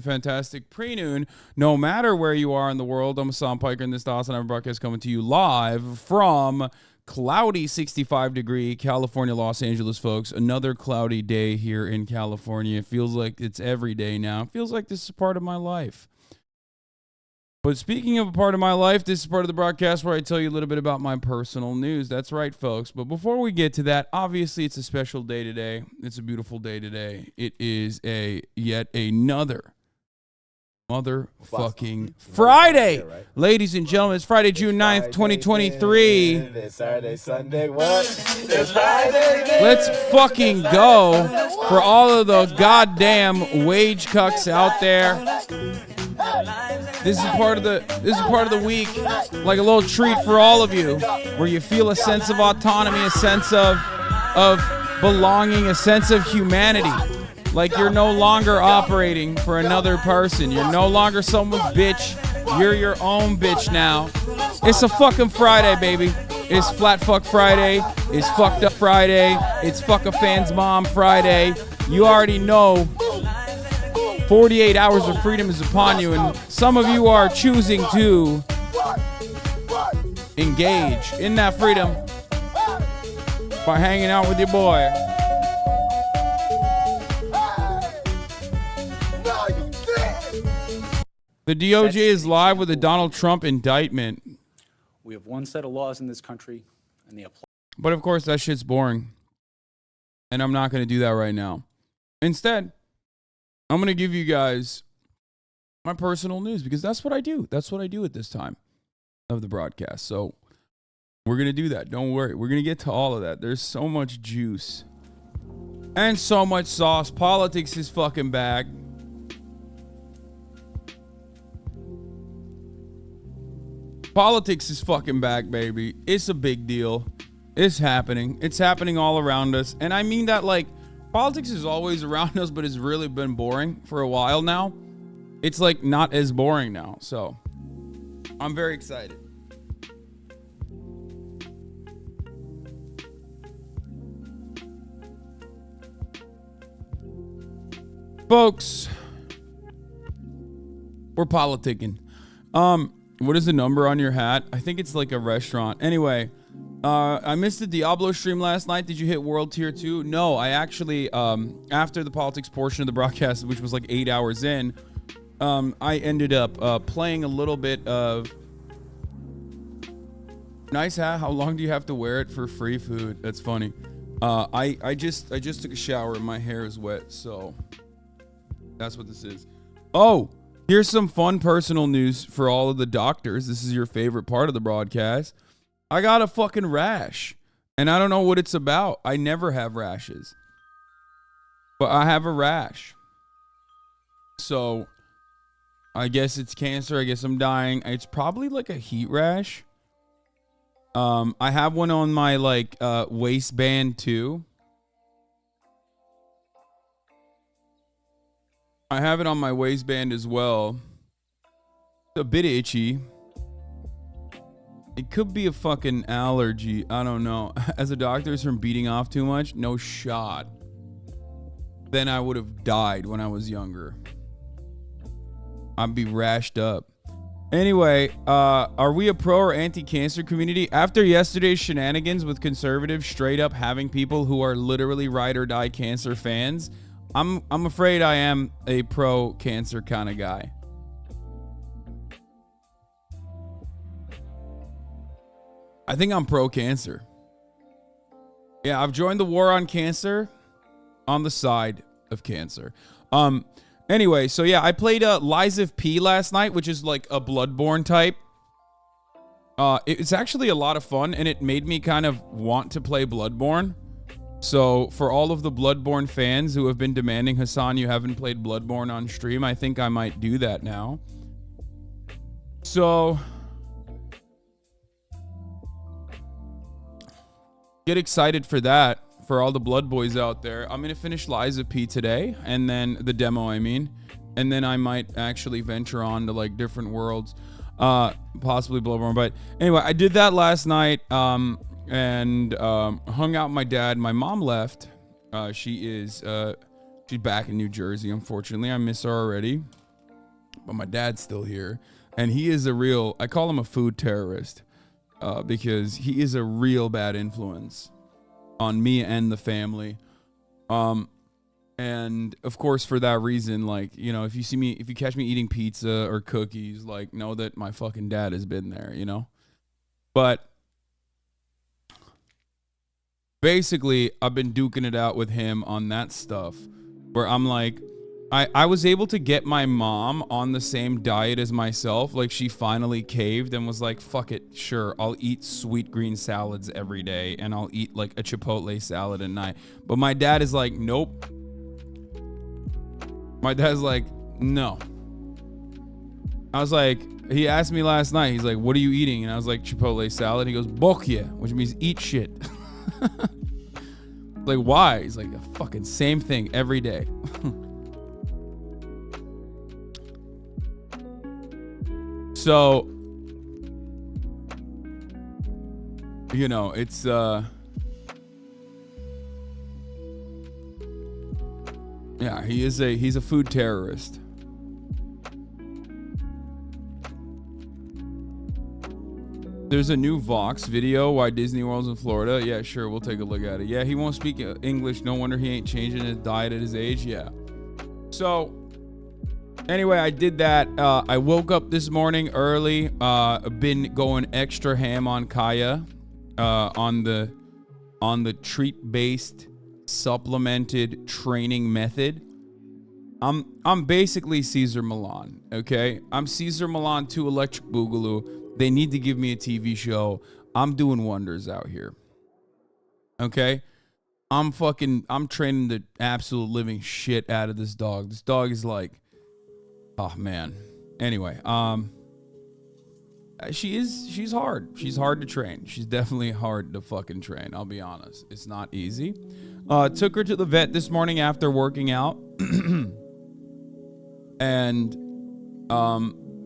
Fantastic pre-noon, no matter where you are in the world. I'm HasanPiker, and this HasanAbi broadcast coming to you live from cloudy 65-degree California, Los Angeles, folks. Another cloudy day here in California. It feels like it's every day now. It feels like this is part of my life. But speaking of a part of my life, this is part of the broadcast where I tell you a little bit about my personal news. That's right, folks. But before we get to that, obviously it's a special day today. It's a beautiful day today. It is yet another motherfucking Friday. Ladies and gentlemen, it's Friday, June 9th, 2023. It's Saturday, Sunday, what? It's Friday. Let's fucking go for all of the goddamn wage cucks out there. This is part of the week, like a little treat for all of you, where you feel a sense of autonomy, a sense of belonging, a sense of humanity. Like you're no longer operating for another person. You're no longer someone's bitch. You're your own bitch now. It's a fucking Friday, baby. It's Flat Fuck Friday. It's Fucked Up Friday. It's Fuck a Fan's Mom Friday. You already know 48 hours of freedom is upon you, and some of you are choosing to engage in that freedom by hanging out with your boy. The DOJ is live with a Donald Trump indictment. We have one set of laws in this country, and they apply. But of course, that shit's boring. And I'm not going to do that right now. Instead, I'm going to give you guys my personal news, because that's what I do. That's what I do at this time of the broadcast. So we're going to do that. Don't worry. We're going to get to all of that. There's so much juice and so much sauce. Politics is fucking back. Politics is fucking back, baby. It's a big deal. It's happening. It's happening all around us. And I mean that, like, politics is always around us, but it's really been boring for a while now. It's like not as boring now. So I'm very excited. Folks, we're politicking. What is the number on your hat? I think it's like a restaurant. Anyway, I missed the Diablo stream last night. Did you hit World Tier 2? No, I actually, after the politics portion of the broadcast, which was like 8 hours in, I ended up playing a little bit of... Nice hat. How long do you have to wear it for free food? That's funny. I just took a shower and my hair is wet, so that's what this is. Oh! Here's some fun personal news for all of the doctors. This is your favorite part of the broadcast. I got a fucking rash, and I don't know what it's about. I never have rashes, but I have a rash. So I guess it's cancer. I guess I'm dying. It's probably like a heat rash. I have one on my waistband too. I have it on my waistband as well. It's a bit itchy. It could be a fucking allergy. I don't know. As a doctor, it's from beating off too much. No shot. Then I would have died when I was younger. I'd be rashed up. Anyway, are we a pro or anti-cancer community? After yesterday's shenanigans with conservatives straight up having people who are literally ride or die cancer fans, I'm afraid I am a pro-cancer kind of guy. I think I'm pro-cancer. Yeah, I've joined the war on cancer on the side of cancer. Anyway, so yeah, I played Lies of P last night, which is like a Bloodborne type. It's actually a lot of fun, and it made me kind of want to play Bloodborne. So for all of the Bloodborne fans who have been demanding, Hasan, you haven't played Bloodborne on stream, I think I might do that now. So get excited for that, for all the Blood Boys out there. I'm going to finish Lies of P today, and then the demo, I mean. And then I might actually venture on to like different worlds, possibly Bloodborne. But anyway, I did that last night. And hung out with my dad. My mom left. She's back in New Jersey, unfortunately. I miss her already. but my dad's still here, and he is a real. I call him a food terrorist, because he is a real bad influence on me and the family. And of course, for that reason, like, you know, if you catch me eating pizza or cookies, like, know that my fucking dad has been there, you know. But basically, I've been duking it out with him on that stuff where I'm like, I was able to get my mom on the same diet as myself. Like, she finally caved and was like, fuck it, sure, I'll eat sweet green salads every day and I'll eat like a Chipotle salad at night. But my dad is like, nope. My dad's like, no. I was like, he asked me last night, he's like, what are you eating? And I was like, Chipotle salad. He goes, bokye, which means eat shit. Like, why? He's like, the fucking same thing every day. So, you know, it's, yeah, he's a food terrorist. There's a new Vox video, why Disney World's in Florida. Yeah, sure, we'll take a look at it. Yeah, he won't speak English. No wonder he ain't changing his diet at his age. Yeah. So, anyway, I did that. I woke up this morning early. Been going extra ham on Kaya, on the treat-based supplemented training method. I'm basically Caesar Milan, okay? I'm Caesar Milan to Electric Boogaloo. They need to give me a TV show. I'm doing wonders out here. Okay? I'm training the absolute living shit out of this dog. This dog is like, oh man. Anyway, she's hard. She's hard to train. She's definitely hard to fucking train. I'll be honest. It's not easy. Took her to the vet this morning after working out. And,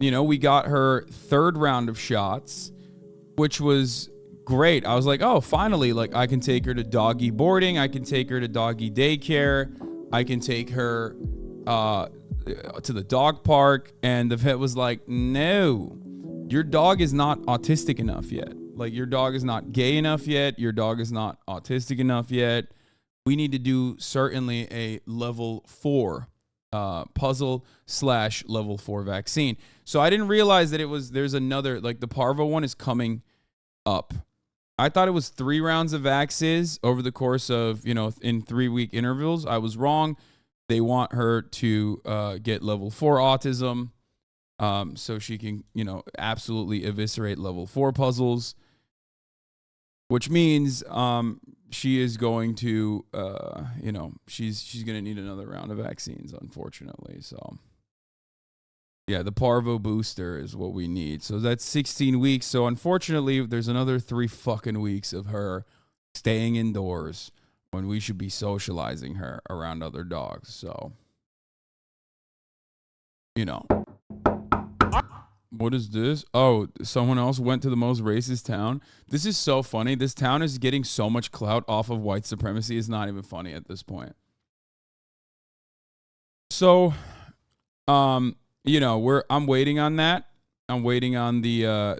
you know, we got her third round of shots, which was great. I was like, oh, finally, like, I can take her to doggy boarding. I can take her to doggy daycare. I can take her to the dog park. And the vet was like, no, your dog is not autistic enough yet. Like, your dog is not gay enough yet. Your dog is not autistic enough yet. We need to do certainly a level 4 puzzle / level 4 vaccine. So I didn't realize that there's another, like, the parvo one is coming up. I thought it was 3 rounds of vaxes over the course of, you know, in 3-week intervals. I was wrong. They want her to get level 4 autism, so she can, you know, absolutely eviscerate level 4 puzzles, which means she is going to, you know, she's going to need another round of vaccines, unfortunately. So, yeah, the parvo booster is what we need. So that's 16 weeks. So, unfortunately, there's another 3 fucking weeks of her staying indoors when we should be socializing her around other dogs. So, you know. What is this? Oh, someone else went to the most racist town. This is so funny. This town is getting so much clout off of white supremacy. It's not even funny at this point. So, you know, I'm waiting on that. I'm waiting on the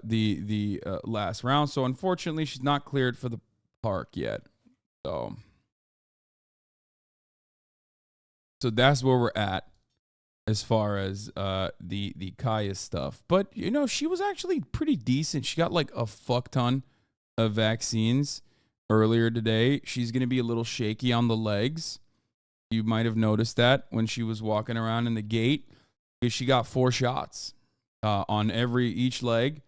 last round. So unfortunately, she's not cleared for the park yet. So that's where we're at as far as the Kaya stuff. But, you know, she was actually pretty decent. She got like a fuck ton of vaccines earlier today. She's going to be a little shaky on the legs. You might have noticed that when she was walking around in the gate, because she got 4 shots on each leg.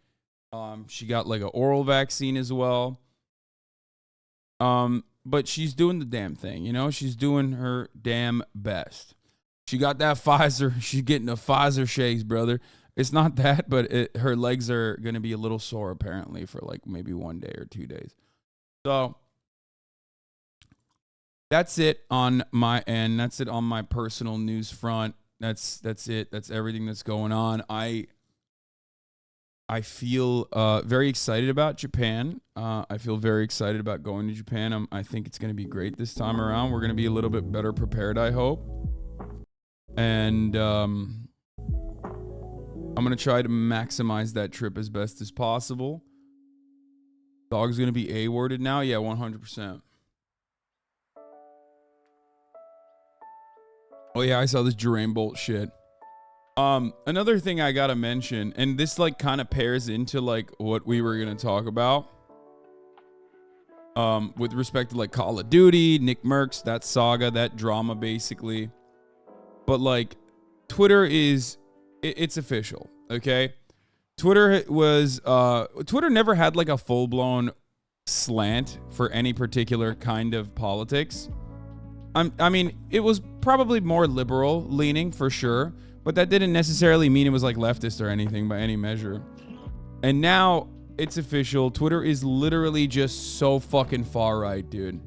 She got like an oral vaccine as well. But she's doing the damn thing, you know? She's doing her damn best. She got that Pfizer. She's getting the Pfizer shakes, brother. It's not that, but her legs are going to be a little sore, apparently, for like maybe 1 day or 2 days. So that's it on my end. That's it on my personal news front. That's it. That's everything that's going on. I feel very excited about Japan. I feel very excited about going to Japan. I think it's going to be great this time around. We're going to be a little bit better prepared, I hope. And I'm going to try to maximize that trip as best as possible. Dog's going to be A-worded now? Yeah, 100%. Oh, yeah, I saw this Jerain Bolt shit. Another thing I got to mention, and this, like, kind of pairs into, like, what we were going to talk about. With respect to, like, Call of Duty, Nick Merckx, that saga, that drama, basically. But, like, Twitter is... It's official, okay? Twitter never had, like, a full-blown slant for any particular kind of politics. I mean, it was probably more liberal leaning, for sure. But that didn't necessarily mean it was, like, leftist or anything by any measure. And now... It's official. Twitter is literally just so fucking far right, dude.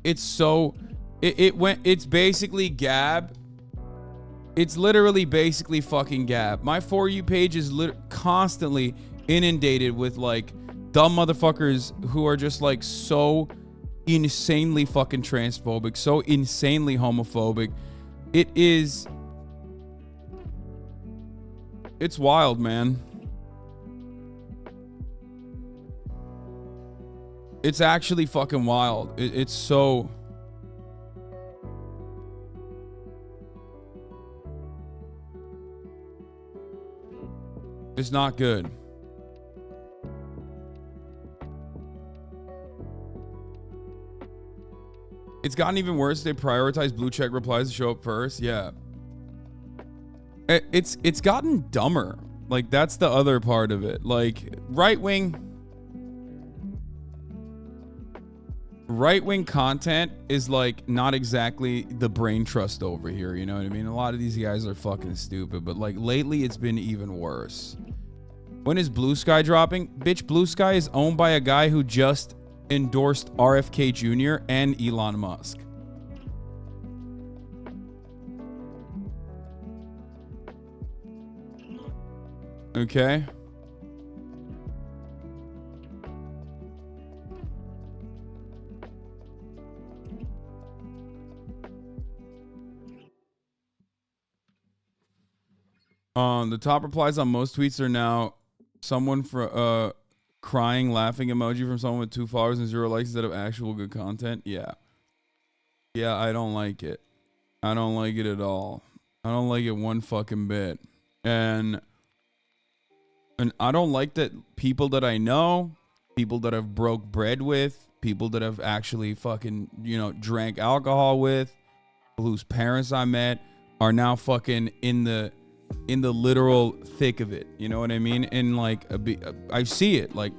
It's so... It's basically Gab. It's literally basically fucking Gab. My For You page is constantly inundated with, like, dumb motherfuckers who are just, like, so insanely fucking transphobic, so insanely homophobic. It's wild, man. It's actually fucking wild. It's so... It's not good. It's gotten even worse. They prioritize blue check replies to show up first. Yeah. It's gotten dumber. Like, that's the other part of it. Like, right-wing content is, like, not exactly the brain trust over here, you know what I mean? A lot of these guys are fucking stupid, but, like, lately it's been even worse. When is Blue Sky dropping? Bitch, Blue Sky is owned by a guy who just endorsed RFK Jr. and Elon Musk. Okay? The top replies on most tweets are now someone for crying, laughing emoji from someone with 2 followers and 0 likes instead of actual good content. Yeah. Yeah, I don't like it. I don't like it at all. I don't like it one fucking bit. And I don't like that people that I know, people that I've broke bread with, people that I've actually fucking, drank alcohol with, whose parents I met are now fucking in the literal thick of it. You know what I mean? And, like, I see it. Like,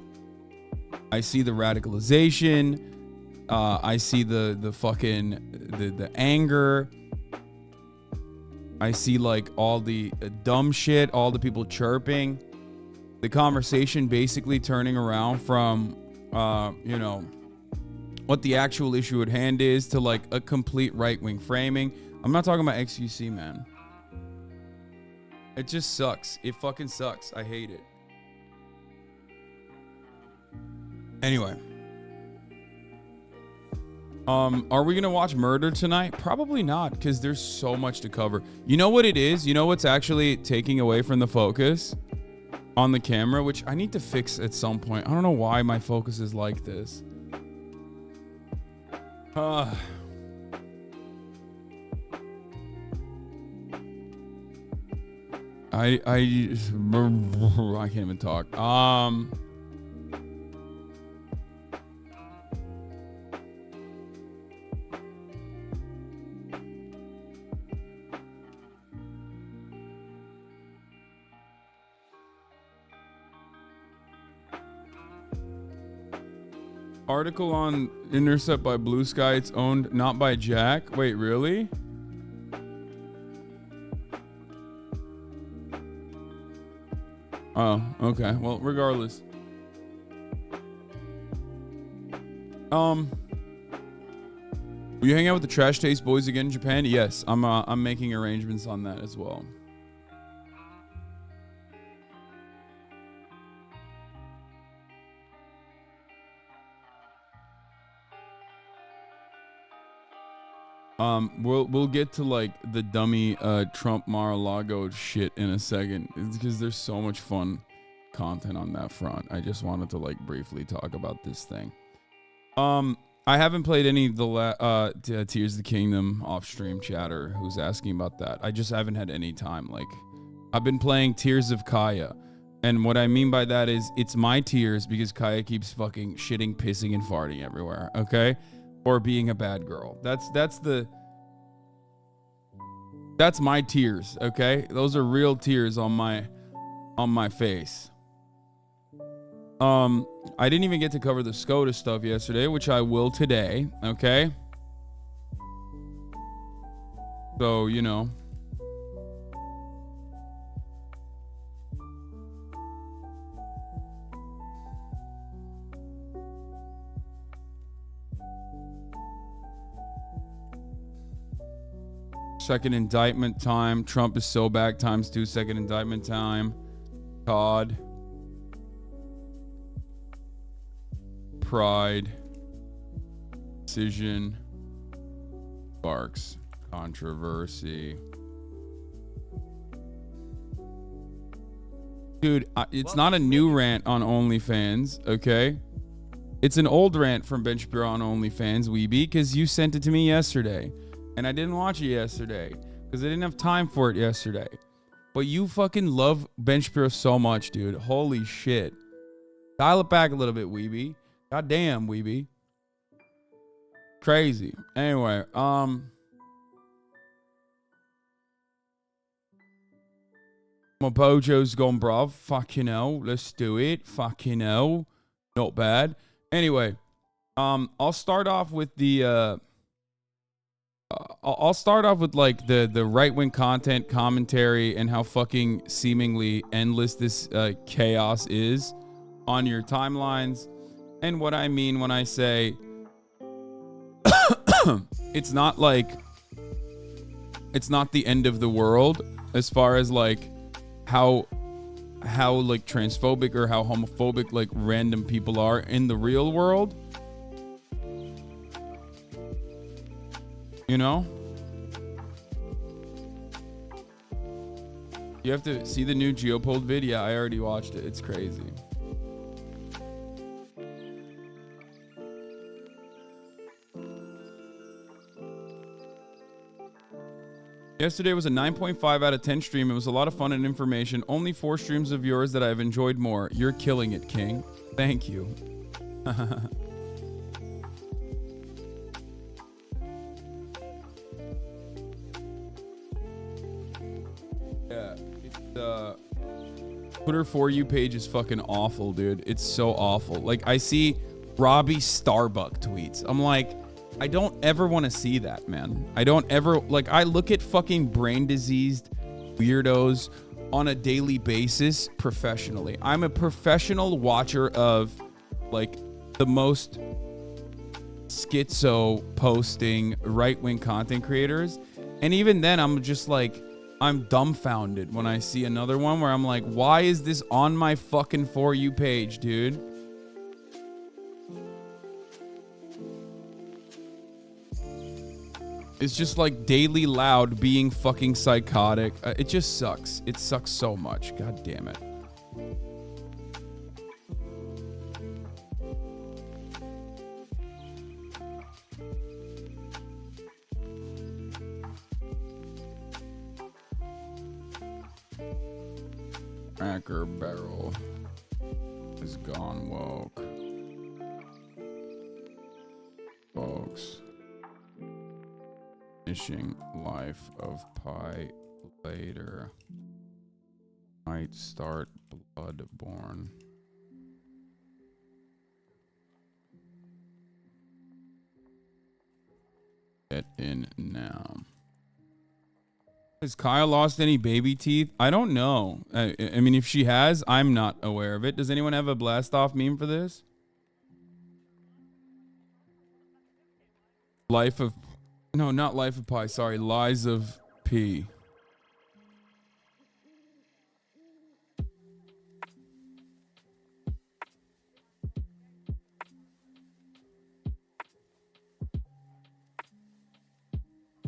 I see the radicalization. I see the fucking the anger. I see, like, all the dumb shit, all the people chirping, the conversation basically turning around from what the actual issue at hand is to, like, a complete right-wing framing. I'm not talking about XUC, man. It just sucks. It fucking sucks. I hate it. Anyway. Are we gonna watch Murder tonight? Probably not, because there's so much to cover. You know what it is? You know what's actually taking away from the focus on the camera, which I need to fix at some point. I don't know why my focus is like this. I can't even talk. Article on Intercept by Blue Sky. It's owned not by Jack. Wait, really? Oh, okay. Well, regardless. Will you hang out with the Trash Taste Boys again in Japan? Yes, I'm making arrangements on that as well. We'll get to like the dummy Trump Mar-a-Lago shit in a second. It's because there's so much fun content on that front. I just wanted to like briefly talk about this thing. I haven't played any of the Tears of the Kingdom off stream. Chatter who's asking about that. I just haven't had any time. Like, I've been playing Tears of Kaya, and what I mean by that is it's my tears because Kaya keeps fucking shitting, pissing, and farting everywhere. Okay, or being a bad girl. That's my tears. Okay, those are real tears on my face. I didn't even get to cover the SCOTUS stuff yesterday, which I will today, okay? So, you know. Second indictment time. Trump is so back ×2 second indictment time. COD. Pride, decision, sparks, controversy. Dude, it's not a new rant on OnlyFans, okay? It's an old rant from Ben Shapiro on OnlyFans, Weeby, because you sent it to me yesterday. And I didn't watch it yesterday because I didn't have time for it yesterday. But you fucking love Ben Shapiro so much, dude. Holy shit. Dial it back a little bit, Weeby. God damn, Weeby. Crazy. Anyway, Mopojo's gone, bruv. Fucking hell. Let's do it. Fucking hell. Not bad. Anyway, I'll start off with the, I'll start off with like the right-wing content commentary and how fucking seemingly endless this chaos is on your timelines. And what I mean when I say it's not like it's not the end of the world as far as like how like transphobic or how homophobic like random people are in the real world. You know? You have to see the new Geopold video. I already watched it. It's crazy. Yesterday was a 9.5 out of 10 stream. It was a lot of fun and information. Only 4 streams of yours that I've enjoyed more. You're killing it, King. Thank you. Yeah, Twitter For You page is fucking awful, dude. It's so awful. Like, I see Robbie Starbuck tweets. I'm like, I don't ever want to see that, man. I don't ever, like, I look at fucking brain diseased weirdos on a daily basis professionally. I'm a professional watcher of, like, the most schizo posting right-wing content creators. And even then, I'm just like, I'm dumbfounded when I see another one where I'm like, why is this on my fucking For You page, dude? It's just like Daily Loud being fucking psychotic. It just sucks. It sucks so much. God damn it. Cracker Barrel is gone woke. Folks. Finishing Life of Pi later. Might start Bloodborne. Get in now. Has Kyle lost any baby teeth? I don't know. I mean, if she has, I'm not aware of it. Does anyone have a blast off meme for this? No, not Life of Pi. Sorry, Lies of P.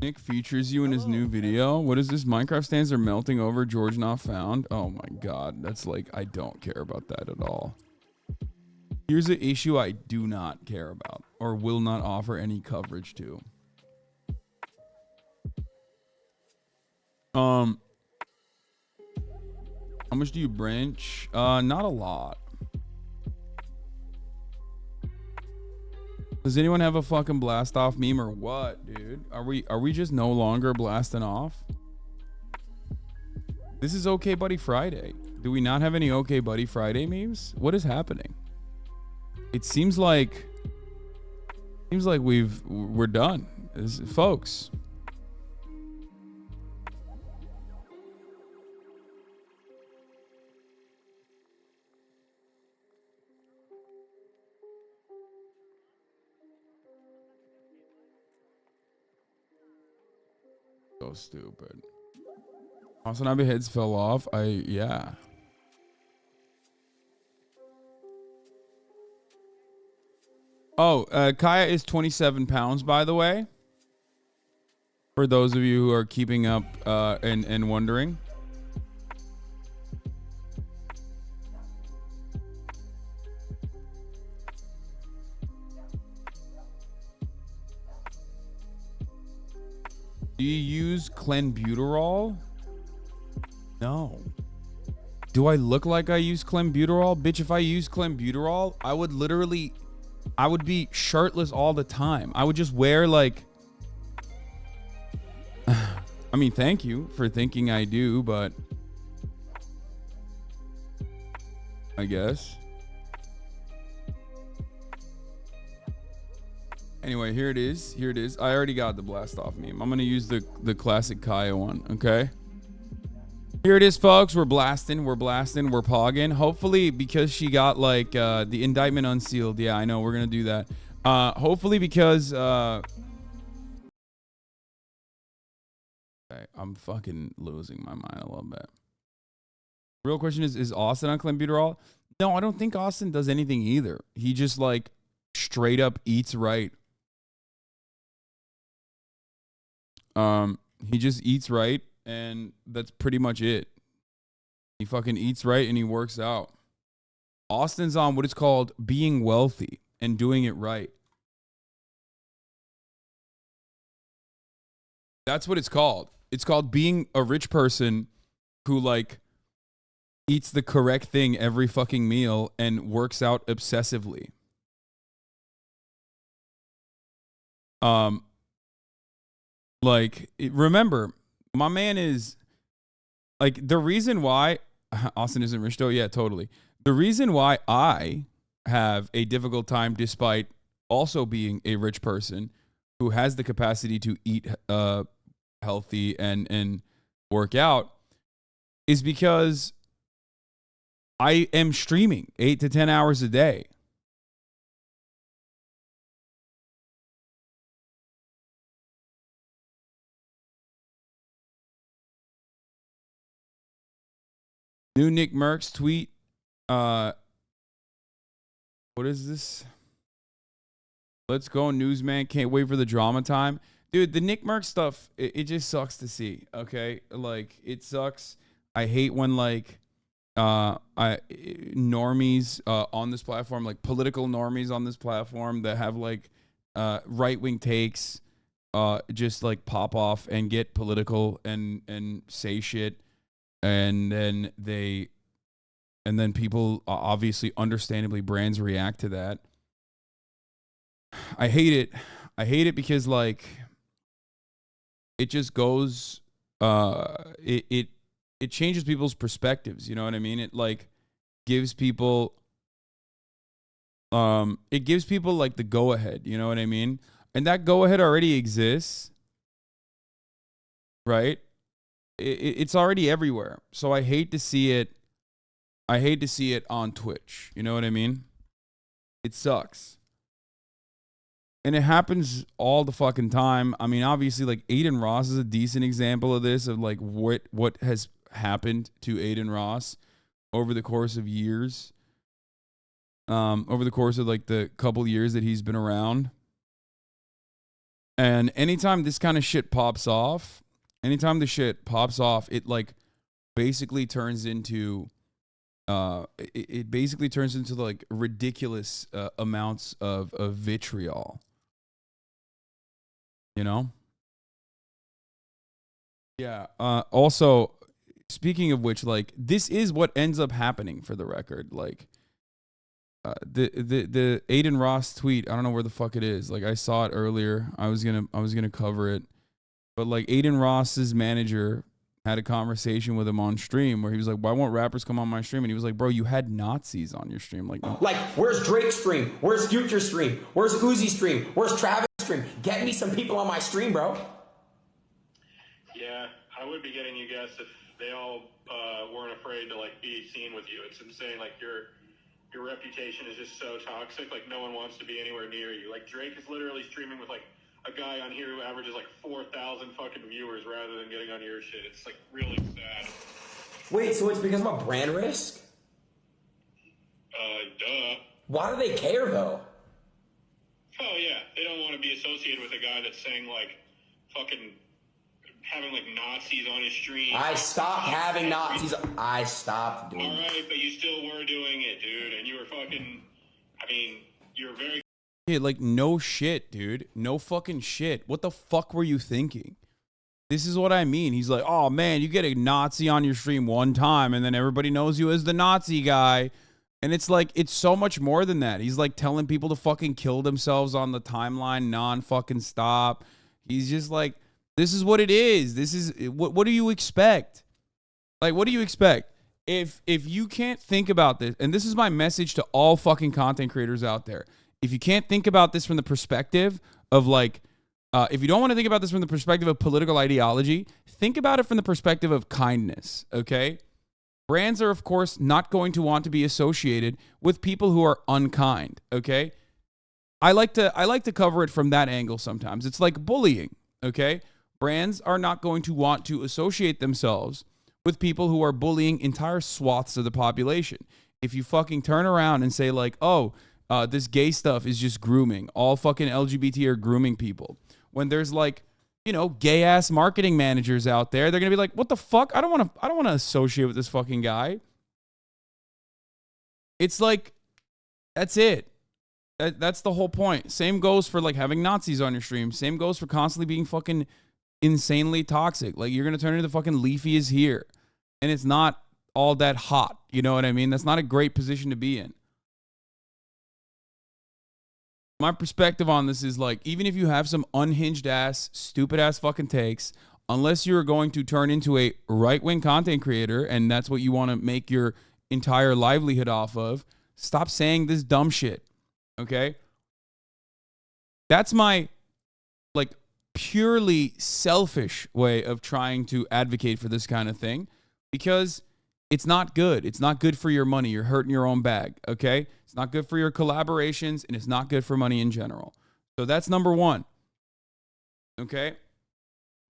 Nick features you in his new video. What is this? Minecraft stands are melting over. George not found. Oh my god. That's like, I don't care about that at all. Here's an issue I do not care about or will not offer any coverage to. How much do you branch? Not a lot. Does anyone have a fucking blast off meme or what, dude? Are we just no longer blasting off? This is Okay Buddy Friday. Do we not have any Okay Buddy Friday memes? What is happening? It seems like we're done, folks. So stupid. HasanAbi heads fell off. Yeah. Oh, Kaya is 27 pounds, by the way. For those of you who are keeping up and wondering. Do you use clenbuterol? No. Do I look like I use clenbuterol? Bitch, if I use clenbuterol, I would be shirtless all the time. I would just wear like... I mean, thank you for thinking I do, but... I guess. Anyway, here it is. Here it is. I already got the blast off meme. I'm going to use the classic Kaya one, okay? Here it is, folks. We're blasting. We're pogging. Hopefully, because she got, like, the indictment unsealed. Yeah, I know. We're going to do that. Hopefully, because... Okay, I'm fucking losing my mind a little bit. Real question is Austin on clenbuterol? No, I don't think Austin does anything either. He just, like, straight up eats right. He just eats right, and that's pretty much it. He fucking eats right and he works out. Austin's on what is called being wealthy and doing it right. That's what it's called. It's called being a rich person who, like, eats the correct thing every fucking meal and works out obsessively. Remember, my man is, like, the reason why Austin isn't rich though. Yeah, totally. The reason why I have a difficult time, despite also being a rich person who has the capacity to eat healthy and work out, is because I am streaming 8 to 10 hours a day. New Nick Merckx tweet. What is this? Let's go, newsman. Can't wait for the drama time. Dude, the Nick Merckx stuff, it just sucks to see, okay? Like, it sucks. I hate when, like, normies on this platform, like political normies on this platform that have, like, right-wing takes, just, like, pop off and get political and say shit. And then people, obviously, understandably, brands react to that. I hate it. I hate it because, like, it just goes, it changes people's perspectives. You know what I mean? It, like, gives people, like, the go ahead. You know what I mean? And that go ahead already exists, right? It's already everywhere. So I hate to see it. I hate to see it on Twitch. You know what I mean? It sucks. And it happens all the fucking time. I mean, obviously, like, Aiden Ross is a decent example of this, of, like, what has happened to Aiden Ross over the course of years. Over the course of, like, the couple years that he's been around. And anytime this kind of shit pops off, it like basically turns into it basically turns into like ridiculous amounts of vitriol. You know? Yeah. Also, speaking of which, like, this is what ends up happening, for the record. Like, the Aiden Ross tweet, I don't know where the fuck it is. Like, I saw it earlier. I was gonna cover it, but like Aiden Ross's manager had a conversation with him on stream where he was like, "Why won't rappers come on my stream?" And he was like, "Bro, you had Nazis on your stream." Like, no. Like, where's Drake's stream? Where's Future's stream? Where's Uzi's stream? Where's Travis' stream? Get me some people on my stream, bro. Yeah, I would be getting you guests if they all weren't afraid to like be seen with you. It's insane. Like your reputation is just so toxic. Like no one wants to be anywhere near you. Like Drake is literally streaming with like a guy on here who averages like 4,000 fucking viewers rather than getting on your shit. It's like really sad. Wait, so it's because of a brand risk? Duh. Why do they care though? Oh yeah, they don't want to be associated with a guy that's saying like fucking having like Nazis on his stream. I stopped having Nazis. I stopped doing it. Alright, but you still were doing it, dude, and you were fucking, I mean, you were very... Yeah, like, no shit, dude. No fucking shit. What the fuck were you thinking? This is what I mean. He's like, oh, man, you get a Nazi on your stream one time, and then everybody knows you as the Nazi guy. And it's like, it's so much more than that. He's like telling people to fucking kill themselves on the timeline non-fucking stop. He's just like, this is what it is. This is, what do you expect? Like, what do you expect? If you can't think about this, and this is my message to all fucking content creators out there. If you can't think about this from the perspective of like, if you don't want to think about this from the perspective of political ideology, think about it from the perspective of kindness, okay? Brands are, of course, not going to want to be associated with people who are unkind, okay? I like to cover it from that angle sometimes. It's like bullying, okay? Brands are not going to want to associate themselves with people who are bullying entire swaths of the population. If you fucking turn around and say like, oh, this gay stuff is just grooming. All fucking LGBT are grooming people. When there's like, you know, gay ass marketing managers out there, they're gonna be like, what the fuck? I don't want to associate with this fucking guy. It's like, that's it. That's the whole point. Same goes for like having Nazis on your stream. Same goes for constantly being fucking insanely toxic. Like you're gonna turn into fucking Leafy is here, and it's not all that hot. You know what I mean? That's not a great position to be in. My perspective on this is like, even if you have some unhinged ass, stupid ass fucking takes, unless you're going to turn into a right-wing content creator and that's what you want to make your entire livelihood off of, stop saying this dumb shit. Okay? That's my like purely selfish way of trying to advocate for this kind of thing, because it's not good. It's not good for your money. You're hurting your own bag, okay? It's not good for your collaborations, and it's not good for money in general. So that's number one, okay?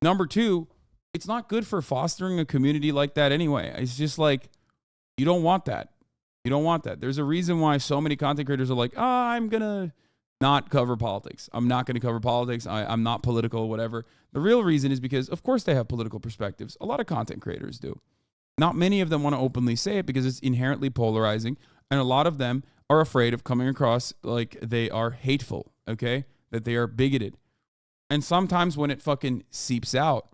Number two, it's not good for fostering a community like that anyway. It's just like, you don't want that. You don't want that. There's a reason why so many content creators are like, I'm going to not cover politics. I'm not going to cover politics. I'm not political, whatever. The real reason is because, of course, they have political perspectives. A lot of content creators do. Not many of them want to openly say it because it's inherently polarizing, and a lot of them are afraid of coming across like they are hateful, okay? That they are bigoted. And sometimes when it fucking seeps out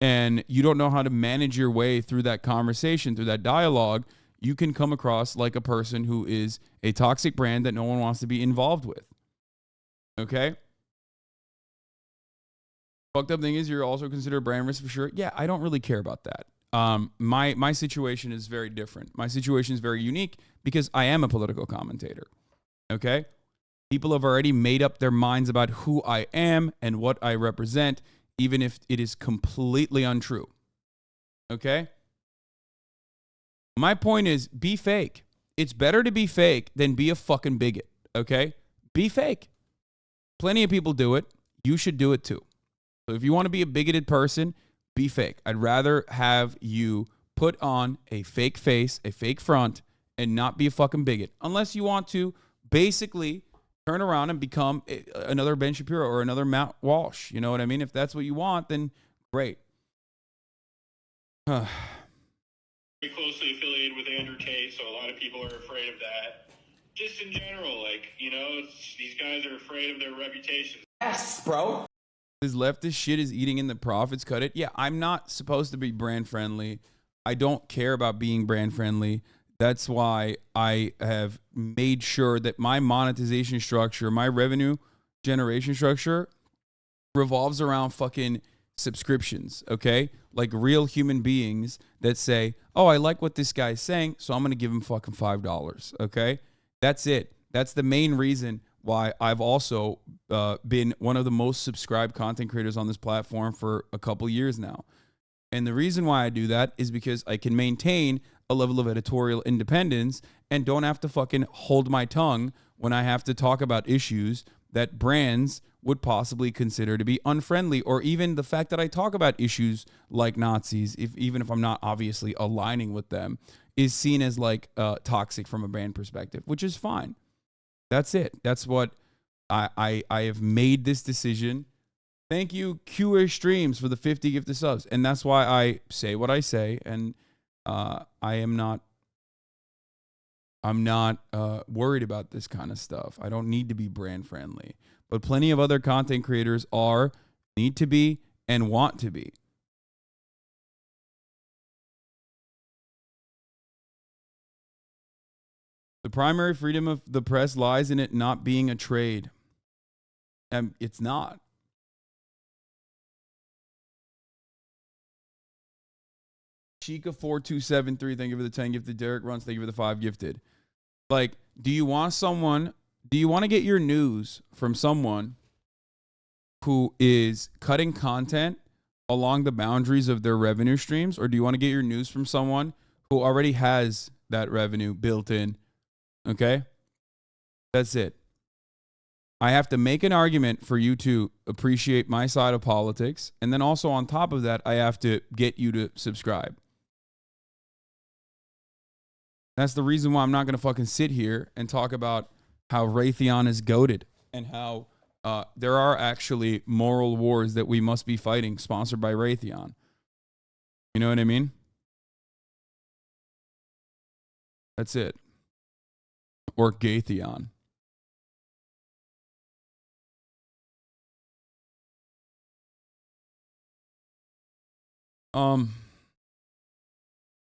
and you don't know how to manage your way through that conversation, through that dialogue, you can come across like a person who is a toxic brand that no one wants to be involved with, okay? Fucked up thing is you're also considered a brand risk for sure. Yeah, I don't really care about that. My situation is very different. My situation is very unique because I am a political commentator. Okay? People have already made up their minds about who I am and what I represent, even if it is completely untrue. Okay? My point is, be fake. It's better to be fake than be a fucking bigot. Okay? Be fake. Plenty of people do it. You should do it too. So if you want to be a bigoted person, be fake. I'd rather have you put on a fake face, a fake front, and not be a fucking bigot. Unless you want to basically turn around and become another Ben Shapiro or another Matt Walsh. You know what I mean? If that's what you want, then great. Very closely affiliated with Andrew Tate, so a lot of people are afraid of that. Just in general, like, you know, these guys are afraid of their reputation. Yes, bro. This leftist shit is eating in the profits. Cut it. Yeah, I'm not supposed to be brand friendly. I don't care about being brand friendly. That's why I have made sure that my monetization structure, my revenue generation structure revolves around fucking subscriptions, okay? Like real human beings that say, oh, I like what this guy's saying, so I'm going to give him fucking $5, okay? That's it. That's the main reason why I've also been one of the most subscribed content creators on this platform for a couple years now. And the reason why I do that is because I can maintain a level of editorial independence and don't have to fucking hold my tongue when I have to talk about issues that brands would possibly consider to be unfriendly, or even the fact that I talk about issues like Nazis, even if I'm not obviously aligning with them, is seen as like toxic from a brand perspective, which is fine. That's it. That's what I have made this decision. Thank you, QA Streams, for the 50 gifted subs. And that's why I say what I say. And I'm not worried about this kind of stuff. I don't need to be brand friendly. But plenty of other content creators need to be, and want to be. The primary freedom of the press lies in it not being a trade. And it's not. Chica4273, thank you for the 10 gifted. Derek Runs, thank you for the 5 gifted. Like, do you want to get your news from someone who is cutting content along the boundaries of their revenue streams? Or do you want to get your news from someone who already has that revenue built in? Okay? That's it. I have to make an argument for you to appreciate my side of politics. And then also on top of that, I have to get you to subscribe. That's the reason why I'm not going to fucking sit here and talk about how Raytheon is goated and how there are actually moral wars that we must be fighting, sponsored by Raytheon. You know what I mean? That's it. Or Gaytheon.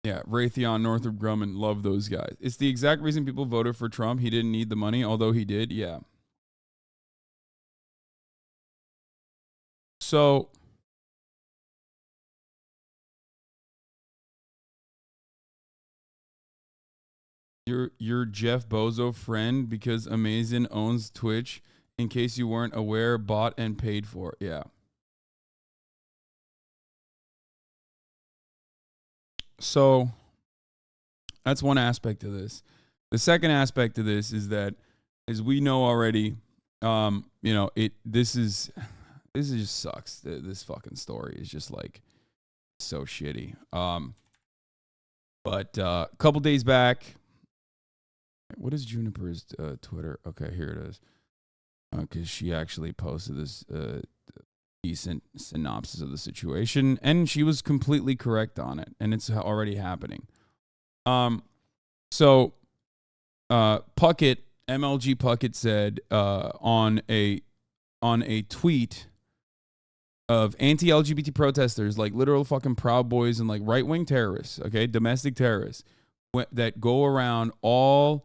Yeah, Raytheon, Northrop Grumman, love those guys. It's the exact reason people voted for Trump. He didn't need the money, although he did. Yeah. So your Jeff Bozo friend because Amazon owns Twitch. In case you weren't aware, bought and paid for. Yeah. So that's one aspect of this. The second aspect of this is that, as we know already, this just sucks. This fucking story is just like so shitty. But a couple days back, what is Juniper's Twitter? Okay, here it is. Because she actually posted this decent synopsis of the situation, and she was completely correct on it, and it's already happening. So Puckett, MLG Puckett said on a tweet of anti-LGBT protesters, like literal fucking Proud Boys and like right-wing terrorists, okay, domestic terrorists that go around all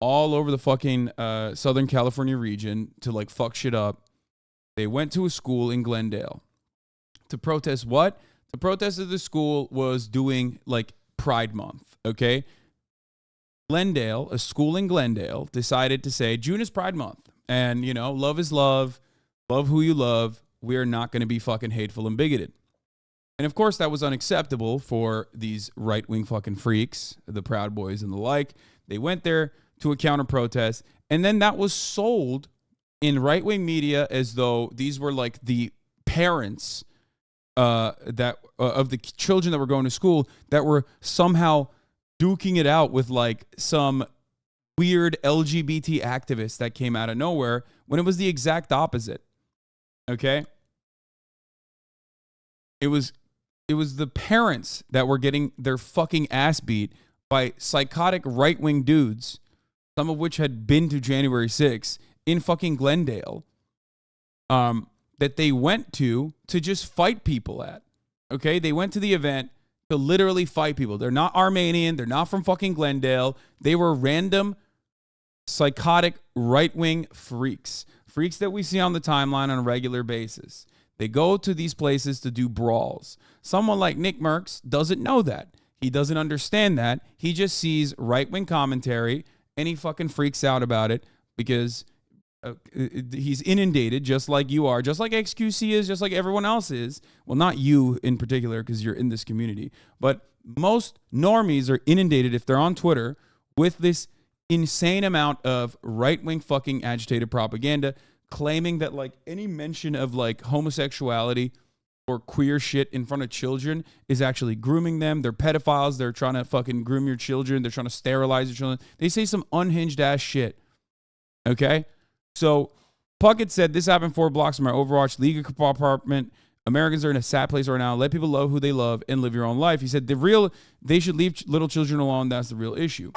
over the fucking Southern California region to like fuck shit up. They went to a school in Glendale to protest what? The protest of the school was doing like Pride Month, okay? Glendale, a school in Glendale, decided to say June is Pride Month. And, you know, love is love. Love who you love. We're not going to be fucking hateful and bigoted. And of course, that was unacceptable for these right-wing fucking freaks, the Proud Boys and the like. They went there to a counter-protest. And then that was sold in right-wing media as though these were like the parents of the children that were going to school that were somehow duking it out with like some weird LGBT activists that came out of nowhere when it was the exact opposite. Okay? It was the parents that were getting their fucking ass beat by psychotic right-wing dudes, some of which had been to January 6th in fucking Glendale, that they went to just fight people at. Okay? They went to the event to literally fight people. They're not Armenian. They're not from fucking Glendale. They were random psychotic right-wing freaks. Freaks that we see on the timeline on a regular basis. They go to these places to do brawls. Someone like Nick Merckx doesn't know that. He doesn't understand that. He just sees right-wing commentary and he fucking freaks out about it because he's inundated just like you are, just like XQC is, just like everyone else is. Well, not you in particular because you're in this community, but most normies are inundated if they're on Twitter with this insane amount of right-wing fucking agitated propaganda claiming that like any mention of like homosexuality or queer shit in front of children is actually grooming them. They're pedophiles. They're trying to fucking groom your children. They're trying to sterilize your children. They say some unhinged ass shit. Okay? So Puckett said, this happened 4 blocks from our Overwatch League apartment. Americans are in a sad place right now. Let people love who they love and live your own life. He said they should leave little children alone. That's the real issue.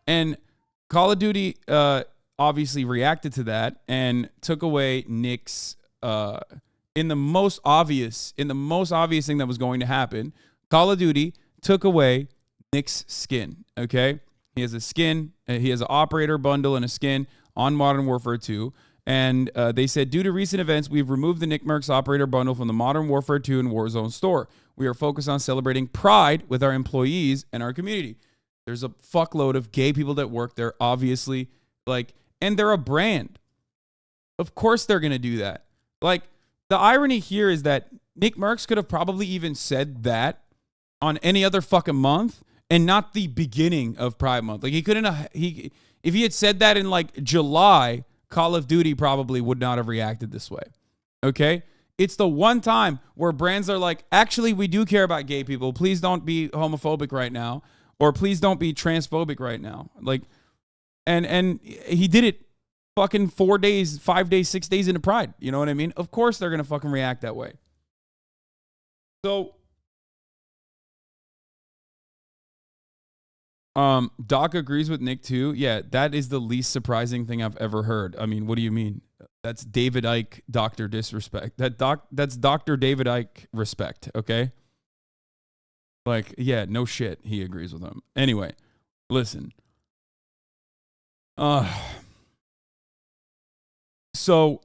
And Call of Duty obviously reacted to that and took away Nick's in the most obvious thing that was going to happen. Call of Duty took away Nick's skin. Okay, he has a skin. He has an operator bundle and a skin on Modern Warfare 2. And they said, due to recent events, we've removed the Nick Merckx operator bundle from the Modern Warfare 2 and Warzone store. We are focused on celebrating pride with our employees and our community. There's a fuckload of gay people that work there, obviously, like, and they're a brand. Of course they're going to do that. Like, the irony here is that Nick Merckx could have probably even said that on any other fucking month and not the beginning of Pride Month. Like, he couldn't have, if he had said that in like July, Call of Duty probably would not have reacted this way. Okay? It's the one time where brands are like, actually, we do care about gay people. Please don't be homophobic right now. Or please don't be transphobic right now. Like, and he did it fucking 4 days, 5 days, 6 days into Pride. You know what I mean? Of course they're going to fucking react that way. So, Doc agrees with Nick too. Yeah, that is the least surprising thing I've ever heard. I mean, what do you mean? That's David Icke, Dr. Disrespect. That's Dr. David Icke respect, okay? Like, yeah, no shit. He agrees with him. Anyway, listen. So,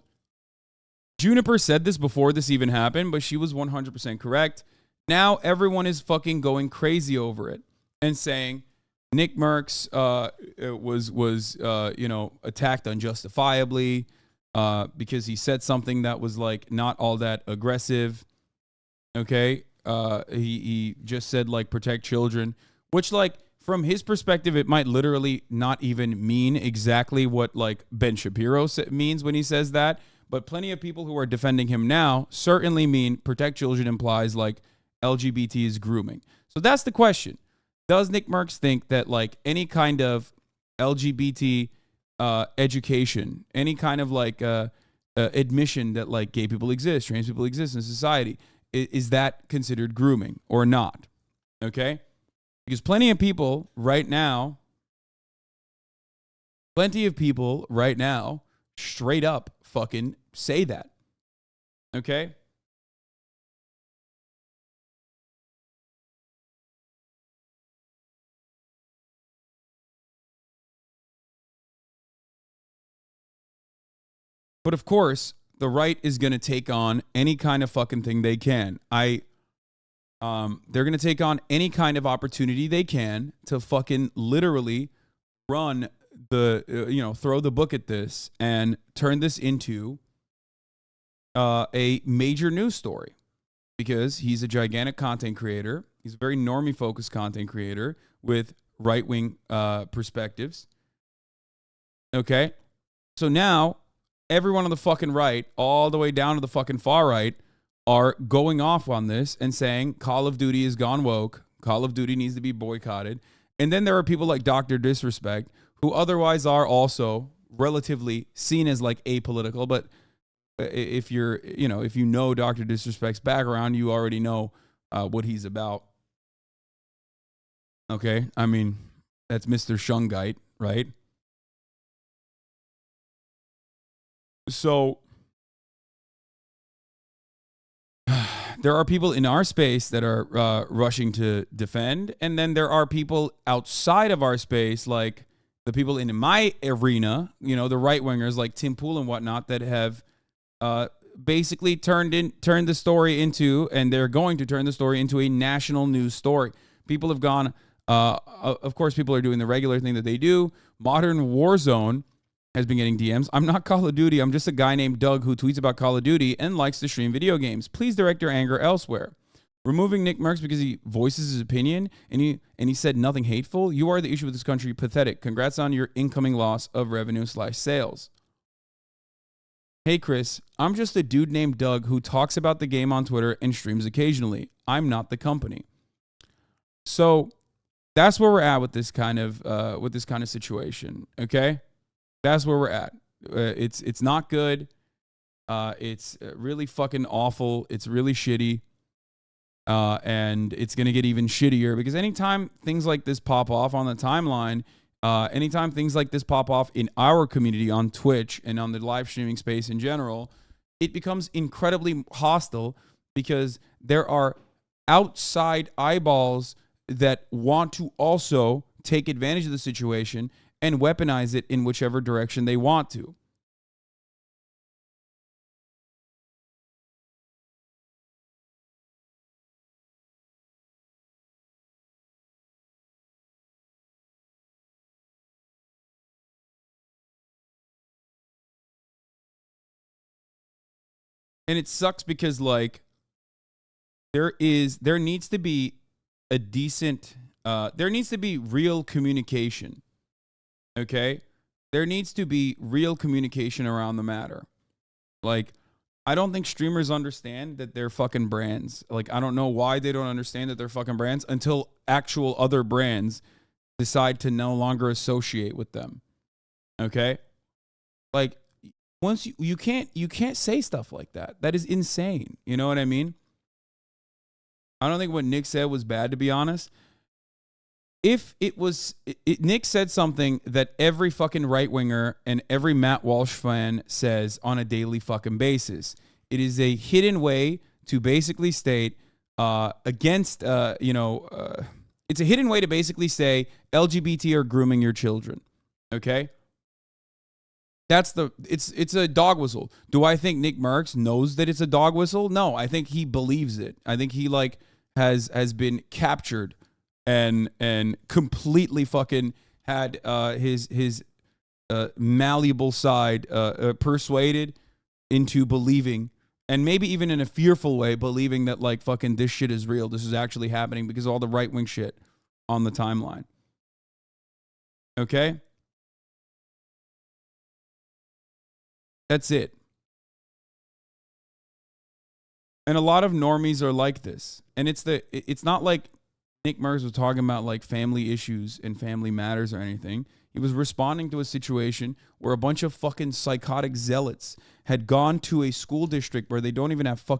Juniper said this before this even happened, but she was 100% correct. Now everyone is fucking going crazy over it and saying Nick Merckx was attacked unjustifiably because he said something that was like not all that aggressive. Okay? He just said like protect children, which like from his perspective it might literally not even mean exactly what like Ben Shapiro means when he says that, but plenty of people who are defending him now certainly mean protect children implies like LGBT is grooming. So that's the question. Does Nick Merckx think that like any kind of LGBT education, any kind of like admission that like gay people exist, trans people exist in society, is that considered grooming or not? Okay? Because plenty of people right now straight up fucking say that. Okay? But of course, the right is going to take on any kind of fucking thing they can. They're going to take on any kind of opportunity they can to fucking literally run throw the book at this and turn this into a major news story because he's a gigantic content creator. He's a very normie focused content creator with right-wing perspectives. Okay. So now everyone on the fucking right, all the way down to the fucking far right, are going off on this and saying Call of Duty has gone woke. Call of Duty needs to be boycotted. And then there are people like Dr. Disrespect, who otherwise are also relatively seen as like apolitical. But if you know Dr. Disrespect's background, you already know what he's about. Okay, I mean, that's Mr. Shungite, right? So there are people in our space that are rushing to defend, and then there are people outside of our space, like the people in my arena, the right wingers like Tim Pool and whatnot, that have basically turned the story into, and they're going to turn the story into a national news story. People have gone. Of course, people are doing the regular thing that they do. Modern Warzone has been getting DMs. I'm not Call of Duty. I'm just a guy named Doug who tweets about Call of Duty and likes to stream video games. Please direct your anger elsewhere. Removing Nick Merckx because he voices his opinion and he said nothing hateful. You are the issue with this country. Pathetic. Congrats on your incoming loss of revenue/sales. Hey, Chris. I'm just a dude named Doug who talks about the game on Twitter and streams occasionally. I'm not the company. So that's where we're at with this kind of situation. Okay, that's where we're at. It's not good. It's really fucking awful. It's really shitty. And it's gonna get even shittier because anytime things like this pop off on the timeline, anytime things like this pop off in our community on Twitch and on the live streaming space in general, it becomes incredibly hostile because there are outside eyeballs that want to also take advantage of the situation and weaponize it in whichever direction they want to. And it sucks because like there needs to be a decent, there needs to be real communication. Okay? There needs to be real communication around the matter. Like, I don't think streamers understand that they're fucking brands. Like, I don't know why they don't understand that they're fucking brands until actual other brands decide to no longer associate with them. Okay? Like, once you can't say stuff like that. That is insane. You know what I mean? I don't think what Nick said was bad, to be honest. If it was, Nick said something that every fucking right-winger and every Matt Walsh fan says on a daily fucking basis. It is a hidden way to basically state it's a hidden way to basically say LGBT are grooming your children. Okay? It's a dog whistle. Do I think Nick Merckx knows that it's a dog whistle? No, I think he believes it. I think he has been captured and completely fucking had his malleable side persuaded into believing, and maybe even in a fearful way, believing that like fucking this shit is real. This is actually happening because of all the right-wing shit on the timeline. Okay? That's it. And a lot of normies are like this. And it's not like Nick Merckx was talking about like family issues and family matters or anything. He was responding to a situation where a bunch of fucking psychotic zealots had gone to a school district where they don't even have fucking